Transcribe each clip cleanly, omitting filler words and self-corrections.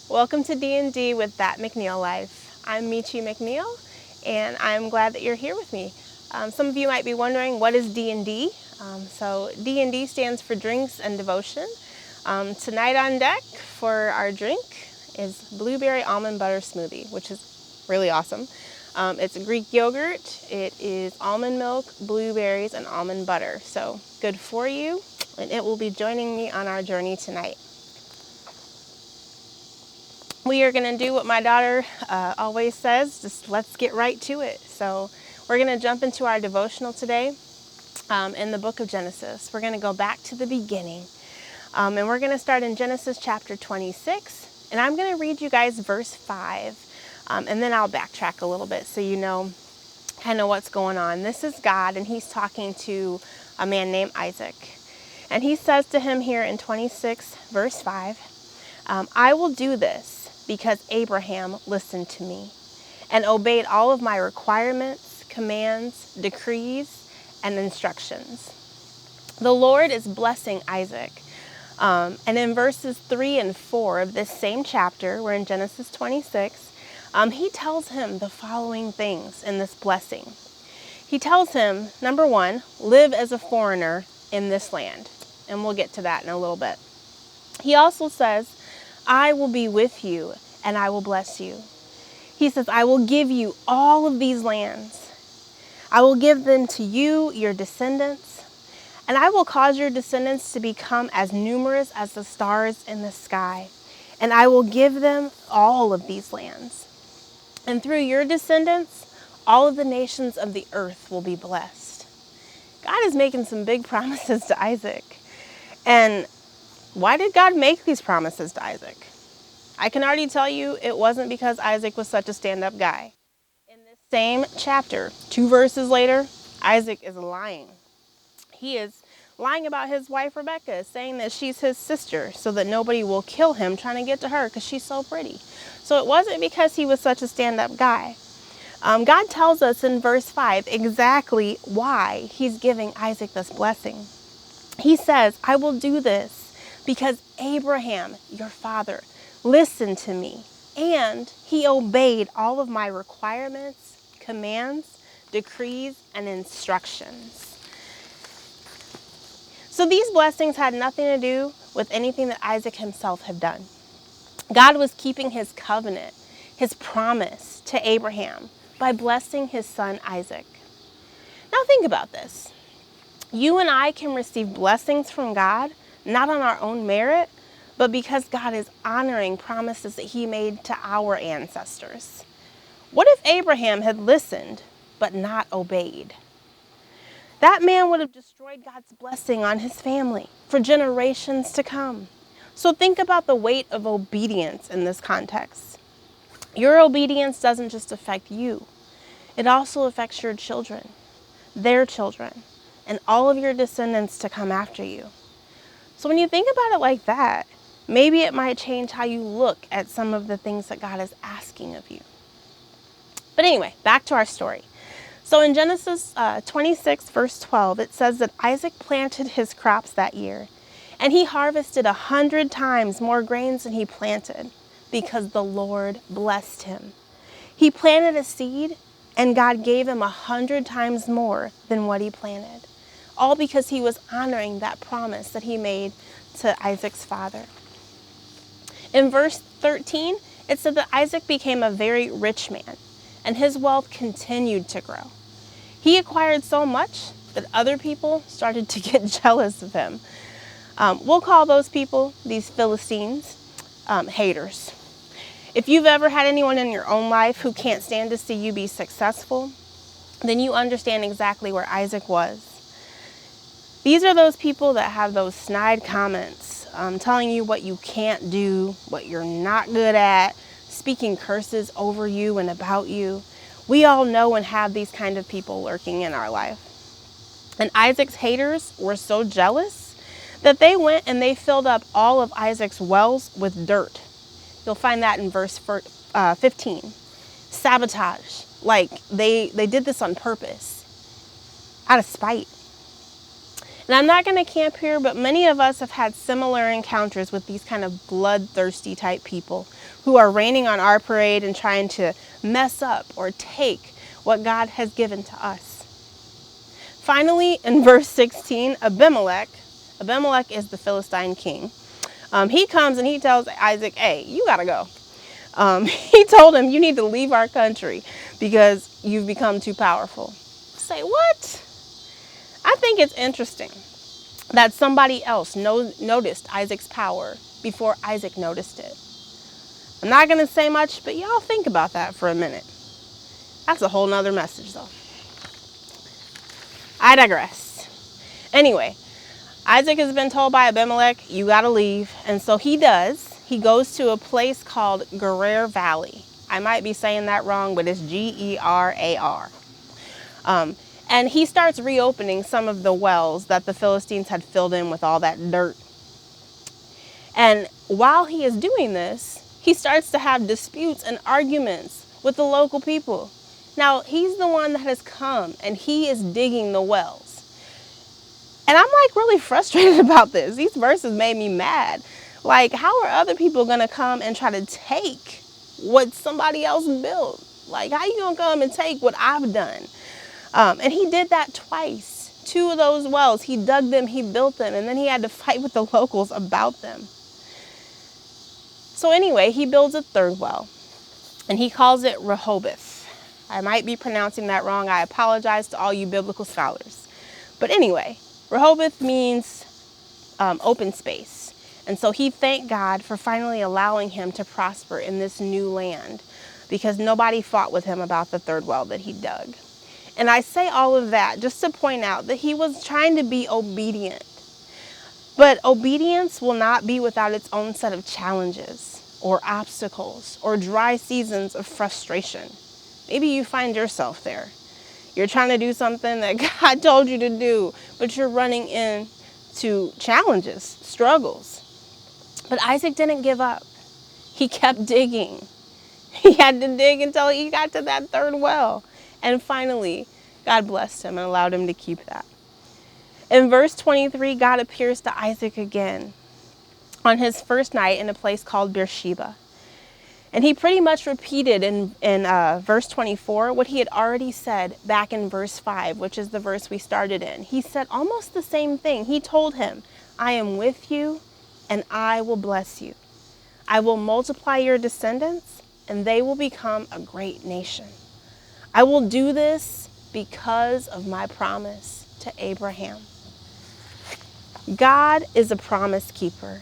Welcome to D&D with That McNeal Life. I'm Michi McNeil, and I'm glad that you're here with me. Some of you might be wondering, what is D&D? So D&D stands for Drinks and Devotion. Tonight on deck for our drink is blueberry almond butter smoothie, which is really awesome. It's a Greek yogurt. It is almond milk, blueberries, and almond butter. So good for you, and it will be joining me on our journey tonight. We are going to do what my daughter always says, just let's get right to it. So we're going to jump into our devotional today in the book of Genesis. We're going to go back to the beginning, and we're going to start in Genesis chapter 26, and I'm going to read you guys verse 5, and then I'll backtrack a little bit so you know kind of what's going on. This is God, and he's talking to a man named Isaac, and he says to him here in 26 verse 5, I will do this because Abraham listened to me and obeyed all of my requirements, commands, decrees, and instructions. The Lord is blessing Isaac. And in verses 3 and 4 of this same chapter, we're in Genesis 26, he tells him the following things in this blessing. He tells him, number one, live as a foreigner in this land. And we'll get to that in a little bit. He also says, I will be with you and I will bless you. He says, I will give you all of these lands. I will give them to you, your descendants, and I will cause your descendants to become as numerous as the stars in the sky. And I will give them all of these lands. And through your descendants, all of the nations of the earth will be blessed. God is making some big promises to Isaac. And why did God make these promises to Isaac? I can already tell you it wasn't because Isaac was such a stand-up guy. In this same chapter, 2 verses later, Isaac is lying. He is lying about his wife Rebecca, saying that she's his sister so that nobody will kill him trying to get to her because she's so pretty. So it wasn't because he was such a stand-up guy. God tells us in verse 5 exactly why he's giving Isaac this blessing. He says, I will do this because Abraham, your father, listened to me and he obeyed all of my requirements, commands, decrees, and instructions. So these blessings had nothing to do with anything that Isaac himself had done. God was keeping his covenant, his promise to Abraham by blessing his son Isaac. Now think about this. You and I can receive blessings from God, not on our own merit, but because God is honoring promises that he made to our ancestors. What if Abraham had listened, but not obeyed? That man would have destroyed God's blessing on his family for generations to come. So think about the weight of obedience in this context. Your obedience doesn't just affect you. It also affects your children, their children, and all of your descendants to come after you. So when you think about it like that, maybe it might change how you look at some of the things that God is asking of you. But anyway, back to our story. So in Genesis 26, verse 12, it says that Isaac planted his crops that year, and he harvested 100 times more grains than he planted because the Lord blessed him. He planted a seed, and God gave him 100 times more than what he planted, all because he was honoring that promise that he made to Isaac's father. In verse 13, it said that Isaac became a very rich man, and his wealth continued to grow. He acquired so much that other people started to get jealous of him. We'll call those people, these Philistines, haters. If you've ever had anyone in your own life who can't stand to see you be successful, then you understand exactly where Isaac was. These are those people that have those snide comments, telling you what you can't do, what you're not good at, speaking curses over you and about you. We all know and have these kind of people lurking in our life. And Isaac's haters were so jealous that they went and they filled up all of Isaac's wells with dirt. You'll find that in verse 15. Sabotage. Like they did this on purpose, out of spite. And I'm not going to camp here, but many of us have had similar encounters with these kind of bloodthirsty type people who are raining on our parade and trying to mess up or take what God has given to us. Finally, in verse 16, Abimelech is the Philistine king. He comes and he tells Isaac, hey, you got to go. He told him, you need to leave our country because you've become too powerful. Say what? I think it's interesting that somebody else noticed Isaac's power before Isaac noticed it. I'm not going to say much, but y'all think about that for a minute. That's a whole nother message, though. I digress. Anyway, Isaac has been told by Abimelech, you got to leave. And so he does. He goes to a place called Gerar Valley. I might be saying that wrong, but it's Gerar. And he starts reopening some of the wells that the Philistines had filled in with all that dirt. And while he is doing this, he starts to have disputes and arguments with the local people. Now, he's the one that has come and he is digging the wells. And I'm like really frustrated about this. These verses made me mad. Like, how are other people going to come and try to take what somebody else built? Like, how you going to come and take what I've done? And he did that twice. 2 of those wells, he dug them, he built them, and then he had to fight with the locals about them. So anyway, he builds a 3rd well, and he calls it Rehoboth. I might be pronouncing that wrong. I apologize to all you biblical scholars. But anyway, Rehoboth means open space. And so he thanked God for finally allowing him to prosper in this new land because nobody fought with him about the 3rd well that he dug. And I say all of that just to point out that he was trying to be obedient. But obedience will not be without its own set of challenges or obstacles or dry seasons of frustration. Maybe you find yourself there. You're trying to do something that God told you to do, but you're running into challenges, struggles. But Isaac didn't give up. He kept digging. He had to dig until he got to that 3rd well. And finally, God blessed him and allowed him to keep that. In verse 23, God appears to Isaac again on his first night in a place called Beersheba. And he pretty much repeated in verse 24 what he had already said back in verse 5, which is the verse we started in. He said almost the same thing. He told him, I am with you and I will bless you. I will multiply your descendants and they will become a great nation. I will do this because of my promise to Abraham. God is a promise keeper.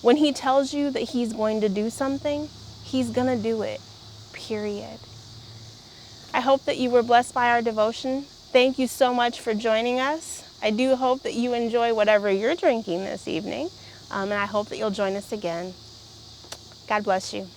When he tells you that he's going to do something, he's going to do it, period. I hope that you were blessed by our devotion. Thank you so much for joining us. I do hope that you enjoy whatever you're drinking this evening, and I hope that you'll join us again. God bless you.